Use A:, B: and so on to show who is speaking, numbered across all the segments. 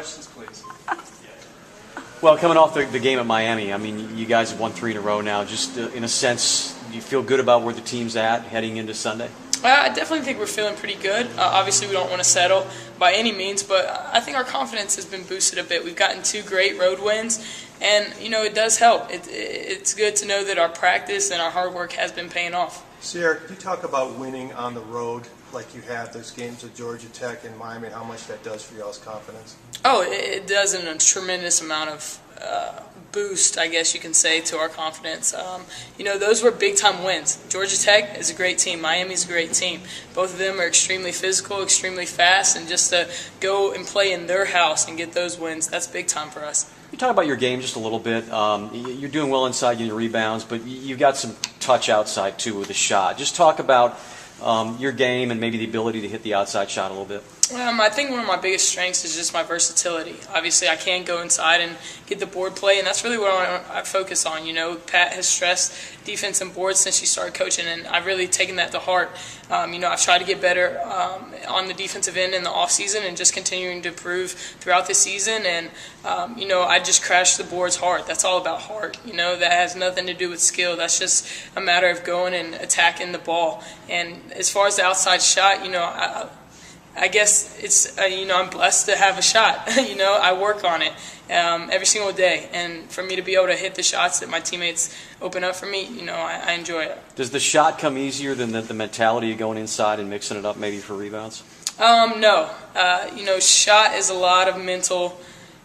A: questions, please.
B: Well, coming off the game at Miami, I mean, you guys have won 3 in a row now. Just in a sense, do you feel good about where the team's at heading into Sunday?
C: I definitely think we're feeling pretty good. Obviously, we don't want to settle by any means, but I think our confidence has been boosted a bit. We've gotten 2 great road wins, and, it does help. It's good to know that our practice and our hard work has been paying off.
D: Cierra, could you talk about winning on the road like you had those games with Georgia Tech and Miami, and how much that does for y'all's confidence?
C: Oh, it does in a tremendous amount of boost, I guess you can say, to our confidence. Those were big-time wins. Georgia Tech is a great team. Miami's a great team. Both of them are extremely physical, extremely fast, and just to go and play in their house and get those wins, that's big time for us.
B: You talk about your game just a little bit. You're doing well inside, getting rebounds, but you got some touch outside, too, with a shot. Just talk about your game and maybe the ability to hit the outside shot a little bit.
C: I think one of my biggest strengths is just my versatility. Obviously, I can go inside and get the board play, and that's really what I focus on. Pat has stressed defense and boards since she started coaching, and I've really taken that to heart. I've tried to get better on the defensive end in the offseason and just continuing to improve throughout the season. And, I just crash the boards hard. That's all about heart. That has nothing to do with skill. That's just a matter of going and attacking the ball. And as far as the outside shot, I guess it's, I'm blessed to have a shot. I work on it every single day. And for me to be able to hit the shots that my teammates open up for me, I enjoy it.
B: Does the shot come easier than the mentality of going inside and mixing it up maybe for rebounds?
C: No. Shot is a lot of mental.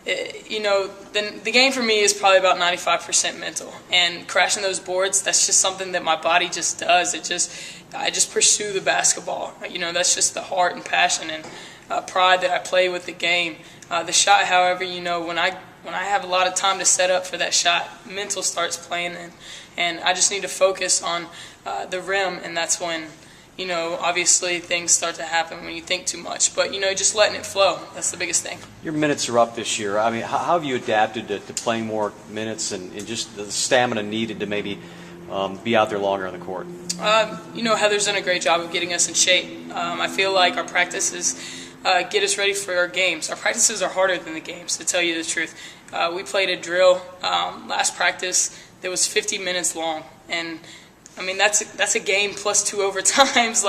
C: The game for me is probably about 95% mental. And crashing those boards, that's just something that my body just does. I just pursue the basketball. That's just the heart and passion and pride that I play with the game. The shot, however, when I have a lot of time to set up for that shot, mental starts playing, and I just need to focus on the rim, and that's when, obviously things start to happen when you think too much. But, just letting it flow, that's the biggest thing. Your
B: minutes are up this year. I mean, how have you adapted to playing more minutes and just the stamina needed to maybe be out there longer on the court?
C: Heather's done a great job of getting us in shape. I feel like our practices get us ready for our games. Our practices are harder than the games, to tell you the truth. We played a drill last practice that was 50 minutes long, and that's a game plus 2 overtimes.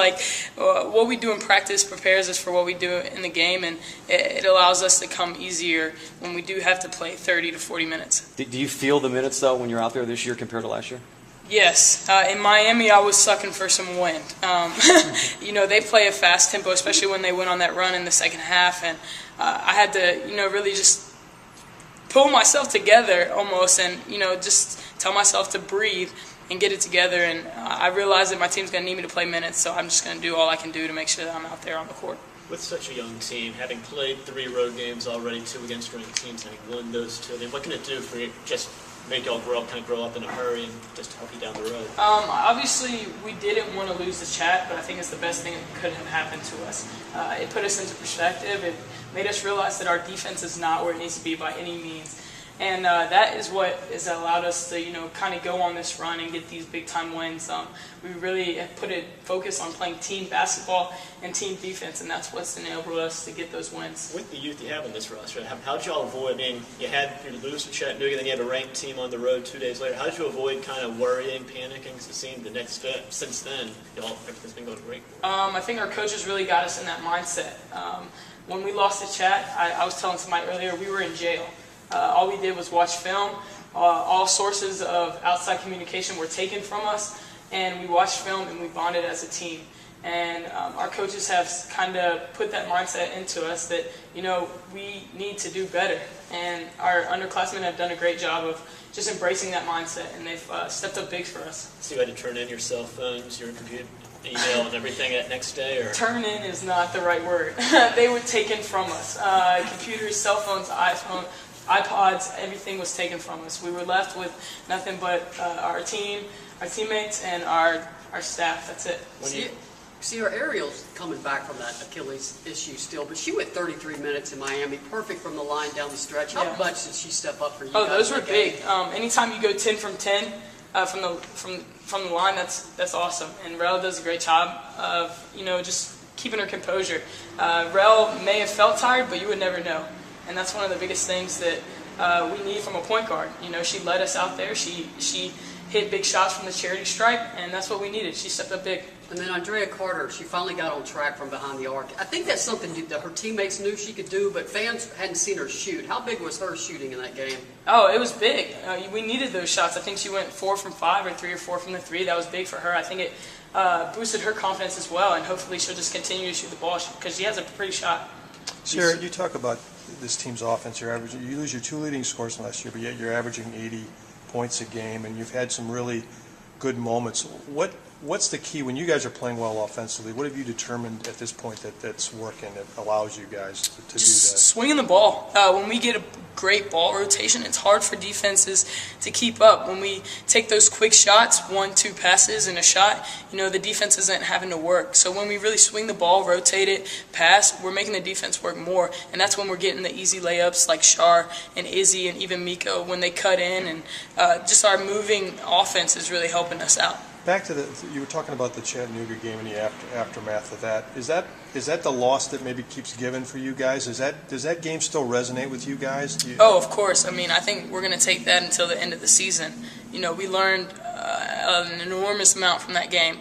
C: What we do in practice prepares us for what we do in the game, and it allows us to come easier when we do have to play 30 to 40 minutes.
B: Do you feel the minutes, though, when you're out there this year compared to last year?
C: Yes. In Miami, I was sucking for some wind. They play a fast tempo, especially when they went on that run in the second half, and I had to, really just pull myself together almost and, just tell myself to breathe and get it together. And I realized that my team's going to need me to play minutes, so I'm just going to do all I can do to make sure that I'm out there on the court.
E: With such a young team, having played 3 road games already, 2 against ranked teams, having won those 2, what can it do for you? Just make y'all grow up in a hurry and just help you down the road?
C: Obviously, we didn't want to lose the chat, but I think it's the best thing that could have happened to us. It put us into perspective. It made us realize that our defense is not where it needs to be by any means. And that is what has allowed us to, kind of go on this run and get these big-time wins. We really have put a focus on playing team basketball and team defense, and that's what's enabled us to get those wins.
E: With the youth you have in this roster, how did y'all avoid, you lose to Chattanooga, then you have a ranked team on the road 2 days later. How did you avoid kind of worrying, panicking? Because it seemed the next step, since then, everything's been going great.
C: I think our coaches really got us in that mindset. When we lost to Chat, I was telling somebody earlier, we were in jail. All we did was watch film. All sources of outside communication were taken from us, and we watched film and we bonded as a team. And our coaches have kind of put that mindset into us that, we need to do better. And our underclassmen have done a great job of just embracing that mindset, and they've stepped up big for us.
E: So you had to turn in your cell phones, your computer, email, and everything that next day? Or?
C: Turn in is not the right word. They were taken from us. Computers, cell phones, iPods, everything was taken from us. We were left with nothing but our teammates, and our staff. That's it.
F: Cierra, Ariel's coming back from that Achilles issue still, but she went 33 minutes in Miami, perfect from the line down the stretch. How much did she step up for you?
C: Oh, those were big. Anytime you go 10 from 10 from the line, that's awesome. And Rel does a great job of just keeping her composure. Rel may have felt tired, but you would never know. and that's one of the biggest things that we need from a point guard. You know, she led us out there. She hit big shots from the charity stripe, and that's what we needed. She stepped up big.
F: And then Andrea Carter, she finally got on track from behind the arc. I think that's something that her teammates knew she could do, but fans hadn't seen her shoot. How big was her shooting in that game?
C: Oh, it was big. We needed those shots. I think she went 4 from 5 or 3 or 4 from the 3. That was big for her. I think it boosted her confidence as well, and hopefully she'll just continue to shoot the ball because she has a pretty shot.
D: Cierra, you talk about this team's offense. You lose your 2 leading scorers from last year, but yet you're averaging 80 points a game, and you've had some really good moments. What's the key when you guys are playing well offensively? What have you determined at this point that's working that allows you guys to do that?
C: Swinging the ball. When we get a great ball rotation, it's hard for defenses to keep up. When we take those quick shots, 1-2 passes and a shot, you know, the defense isn't having to work. So when we really swing the ball, rotate it, pass, we're making the defense work more, and that's when we're getting the easy layups like Shar and Izzy and even Miko when they cut in, and just our moving offense is really helping us out.
D: Back to you were talking about the Chattanooga game and the aftermath of that. Is that the loss that maybe keeps giving for you guys? Does that game still resonate with you guys?
C: Oh, of course. I mean, I think we're going to take that until the end of the season. You know, we learned an enormous amount from that game.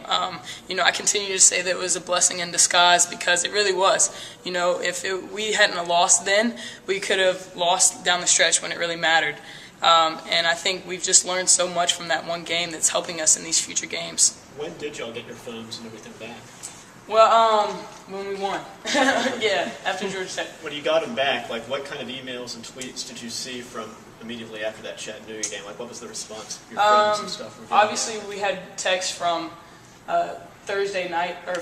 C: You know, I continue to say that it was a blessing in disguise because it really was. You know, if we hadn't lost then, we could have lost down the stretch when it really mattered. And I think we've just learned so much from that one game that's helping us in these future games.
E: When did y'all get your phones and everything back?
C: Well, when we won. Yeah, after Georgia Tech.
E: When you got them back, like what kind of emails and tweets did you see from immediately after that Chattanooga game? Like what was the response? Your friends and stuff?
C: Obviously, we had texts from Thursday night or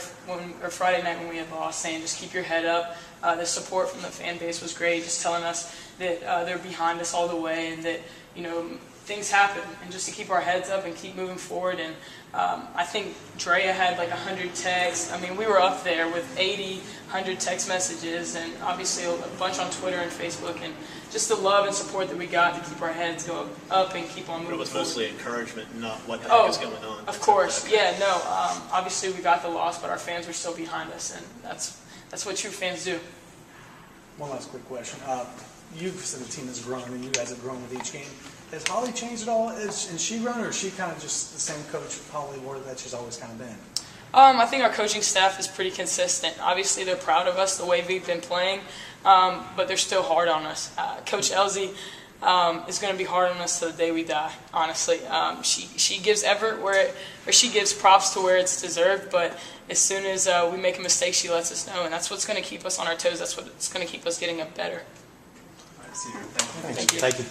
C: Friday night when we had lost saying just keep your head up. The support from the fan base was great, just telling us that they're behind us all the way and that, you know, things happen and just to keep our heads up and keep moving forward. And I think Drea had like 100 texts. I mean, we were up there with 80, 100 text messages and obviously a bunch on Twitter and Facebook, and just the love and support that we got to keep our heads go up and keep on moving
E: But it was
C: forward.
E: mostly encouragement, not what the heck is going on.
C: Of course. Yeah, no. Obviously, we got the loss, but our fans were still behind us, and that's what true fans do.
A: One last quick question. You've said the team has grown, and you guys have grown with each game. Has Holly changed at all? Has she grown, or is she kind of just the same coach, Holly Ward, that she's always kind of been?
C: I think our coaching staff is pretty consistent. Obviously, they're proud of us the way we've been playing, but they're still hard on us. Coach Elsie is going to be hard on us to the day we die. Honestly, she gives she gives props to where it's deserved, but as soon as we make a mistake, she lets us know, and that's what's going to keep us on our toes. That's what's going to keep us getting up better.
A: All right, see you. Thank you.
C: Thank you.
B: Thank you.